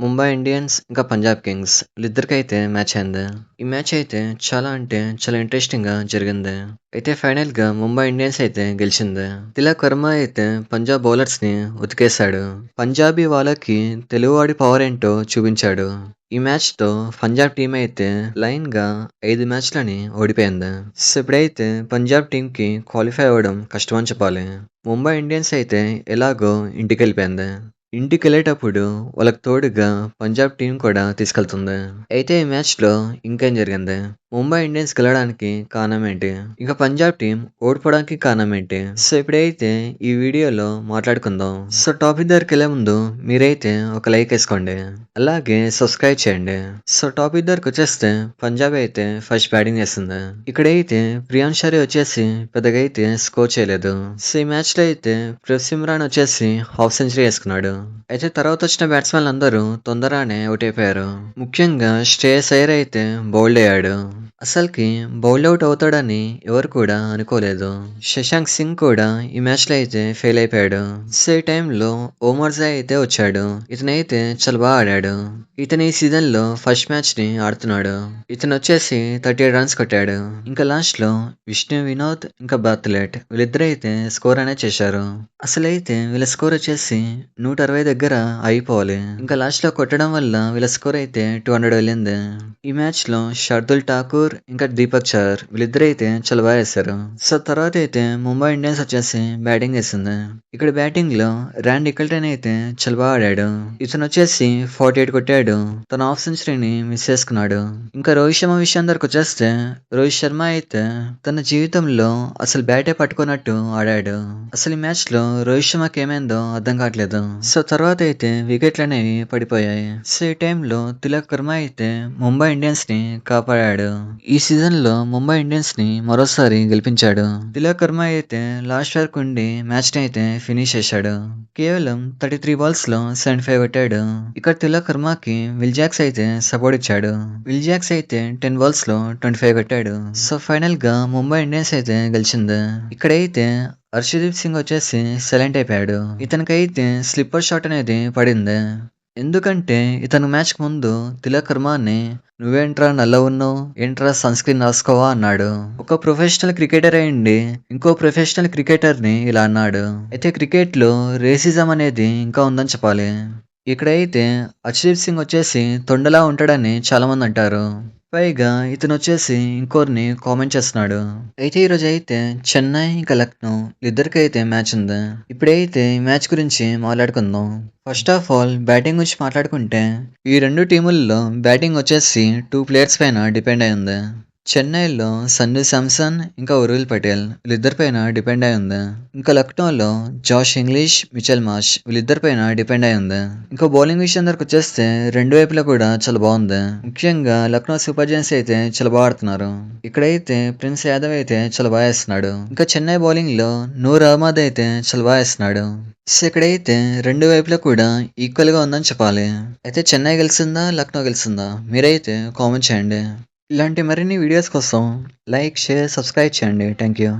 Mumbai Indians ఇంకా Punjab Kings వీళ్ళిద్దరికైతే match అయింది. ఈ మ్యాచ్ అయితే చాలా అంటే చాలా ఇంట్రెస్టింగ్‌గా జరిగింది. అయితే ఫైనల్‌గా ముంబై ఇండియన్స్ అయితే గెలిచింది. తిలక్ వర్మ అయితే పంజాబ్ బౌలర్స్‌ని ఉతికేశాడు. పంజాబీ వాళ్ళకి తెలుగువాడి పవర్ ఏంటో చూపించాడు. ఈ మ్యాచ్‌తో పంజాబ్ టీమ్ అయితే లైన్‌గా 5 మ్యాచ్‌లని ఓడిపోయింది. సో ఇప్పుడైతే పంజాబ్ టీమ్‌కి క్వాలిఫై అవ్వడం కష్టమని చెప్పాలి. ముంబై ఇండియన్స్ అయితే ఎలాగో ఇంటికెళ్ళిపోయింది. ఇంటికెళ్ళేటప్పుడు వాళ్ళకి తోడుగా పంజాబ్ టీం కూడా తీసుకెళ్తుంది. అయితే ఈ మ్యాచ్‌లో ఇంకేం జరిగింది? ముంబై ఇండియన్స్ గెలవడానికి కారణం ఏంటి? ఇంకా పంజాబ్ టీం ఓడిపోవడానికి కారణం ఏంటి? సో ఇప్పుడైతే ఈ వీడియోలో మాట్లాడుకుందాం. సో టాపిక్ దగ్గరికెళ్ళే ముందు మీరైతే ఒక లైక్ వేసుకోండి. అలాగే సబ్స్క్రైబ్ చేయండి. సో టాపిక్ దగ్గరికి వచ్చేస్తే పంజాబ్ అయితే ఫస్ట్ బ్యాటింగ్ చేస్తుంది. ఇక్కడైతే ప్రియాంశ్ షారీ వచ్చేసి పెద్దగా అయితే స్కోర్ చేయలేదు. సో ఈ మ్యాచ్ లో అయితే ప్రివ్ సిమ్రాన్ వచ్చేసి హాఫ్ సెంచరీ వేసుకున్నాడు. అయితే తర్వాత వచ్చిన బ్యాట్స్మెన్ అందరూ తొందరగానే అవుట్ అయిపోయారు. ముఖ్యంగా శ్రేయస్ అయ్యర్ అయితే బౌల్డ్ అయ్యాడు. అసలుకి బౌల్డ్ అవుట్ అవుతాడని ఎవరు కూడా అనుకోలేదు. శశాంక్ సింగ్ కూడా ఈ మ్యాచ్ లో అయితే ఫెయిల్ అయిపోయాడు. సో ఈ టైంలో ఓమర్ జాయ్ అయితే వచ్చాడు. ఇతనైతే చాలా బాగా ఆడాడు. ఇతను ఈ సీజన్ లో ఫస్ట్ మ్యాచ్ ని ఆడుతున్నాడు. ఇతను వచ్చేసి 38 రన్స్ కొట్టాడు. ఇంకా లాస్ట్ లో విష్ణు వినోద్ ఇంకా బాత్లెట్ వీళ్ళిద్దరైతే స్కోర్ అనేది చేశారు. అసలైతే వీళ్ళ స్కోర్ వచ్చేసి 160 దగ్గర అయిపోవాలి. ఇంకా లాస్ట్ లో కొట్టడం వల్ల వీళ్ళ స్కోర్ అయితే 200 వెళ్ళింది. ఈ మ్యాచ్ లో షర్దుల్ ఠాకూర్ ఇంకా దీపక్ చహర్ వీళ్ళిద్దరైతే చాలా బాగా వేశారు. సో తర్వాత అయితే ముంబై ఇండియన్స్ వచ్చేసి బ్యాటింగ్ చేసింది. ఇక్కడ బ్యాటింగ్ లో ర్యాండ్ ఇకల్టన్ అయితే చాలా బాగా ఆడాడు. ఇతను వచ్చేసి 48 కొట్టాడు. తన హాఫ్ సెంచరీని మిస్ చేసుకున్నాడు. ఇంకా రోహిత్ శర్మ విషయం దగ్గరకు వచ్చేస్తే రోహిత్ శర్మ అయితే తన జీవితంలో అసలు బ్యాటే పట్టుకున్నట్టు ఆడాడు. అసలు ఈ మ్యాచ్ లో రోహిత్ శర్మకి ఏమైందో అర్థం కావట్లేదు. సో తర్వాత అయితే వికెట్లు అనేవి పడిపోయాయి. సో ఈ టైంలో తిలక్ వర్మ అయితే ముంబై ఇండియన్స్ ని కాపాడాడు. ఈ సీజన్ లో ముంబై ఇండియన్స్ ని మరోసారి గెలిపించాడు. తిలక్ వర్మ అయితే లాస్ట్ వరకు ఉండి మ్యాచ్ ని అయితే ఫినిష్ చేశాడు. కేవలం 33 బాల్స్ లో 75 కొట్టాడు. ఇక్కడ తిలక్ వర్మకి విల్ జాక్స్ అయితే సపోర్ట్ ఇచ్చాడు. విల్ జాక్స్ అయితే 10 బాల్స్ లో 25 కొట్టాడు. సో ఫైనల్ గా ముంబై ఇండియన్స్ అయితే గెలిచింది. ఇక్కడైతే హర్షదీప్ సింగ్ వచ్చేసి సైలెంట్ అయిపోయాడు. ఇతనికైతే స్లిప్పర్ షాట్ అనేది పడింది. ఎందుకంటే ఇతను మ్యాచ్ ముందు తిలక్ వర్మని నువ్వేంట్రా నల్ల ఉన్నావు, ఏంట్రా సన్ స్క్రీన్ రాసుకోవా అన్నాడు. ఒక ప్రొఫెషనల్ క్రికెటర్ అయ్యండి ఇంకో ప్రొఫెషనల్ క్రికెటర్ ని ఇలా అన్నాడు. అయితే క్రికెట్ లో రేసిజం అనేది ఇంకా ఉందని చెప్పాలి. ఇక్కడైతే హర్షదీప్ సింగ్ వచ్చేసి తొండలా ఉంటాడని చాలా మంది అంటారు. పైగా ఇతను వచ్చేసి ఇంకోరిని కామెంట్ చేస్తున్నాడు. అయితే ఈరోజు అయితే చెన్నై ఇంకా లక్నో ఇద్దరికైతే మ్యాచ్ ఉంది. ఇప్పుడైతే ఈ మ్యాచ్ గురించి మాట్లాడుకుందాం. ఫస్ట్ ఆఫ్ ఆల్ బ్యాటింగ్ గురించి మాట్లాడుకుంటే ఈ రెండు టీముల్లో బ్యాటింగ్ వచ్చేసి 2 ప్లేయర్స్ పైన డిపెండ్ అయి ఉంది. చెన్నైలో సంజు శాంసన్ ఇంకా ఉర్విల్ పటేల్ వీళ్ళిద్దరిపైన డిపెండ్ అయి ఉంది. ఇంకా లక్నోలో జాష్ ఇంగ్లీష్, మిచెల్ మార్ష్ వీళ్ళిద్దరిపైన డిపెండ్ అయి ఉంది. ఇంకా బౌలింగ్ విషయం దగ్గరకు వచ్చేస్తే రెండు వైపులా కూడా చాలా బాగుంది. ముఖ్యంగా లక్నో సూపర్ జైంట్స్ అయితే చాలా బాగా ఆడుతున్నారు. ఇక్కడైతే ప్రిన్స్ యాదవ్ అయితే చాలా బాగా వేస్తున్నాడు. ఇంకా చెన్నై బౌలింగ్ లో నూర్ అహ్మద్ అయితే చాలా బాగా వేస్తున్నాడు. సో ఇక్కడైతే రెండు వైపులా కూడా ఈక్వల్ గా ఉందని చెప్పాలి. అయితే చెన్నై గెలిచిందా లక్నో గెలిచిందా మీరైతే కామెంట్ చేయండి. ఇలాంటి మరిన్ని వీడియోస్ కోసం లైక్, షేర్, సబ్స్క్రైబ్ చేయండి. Thank you.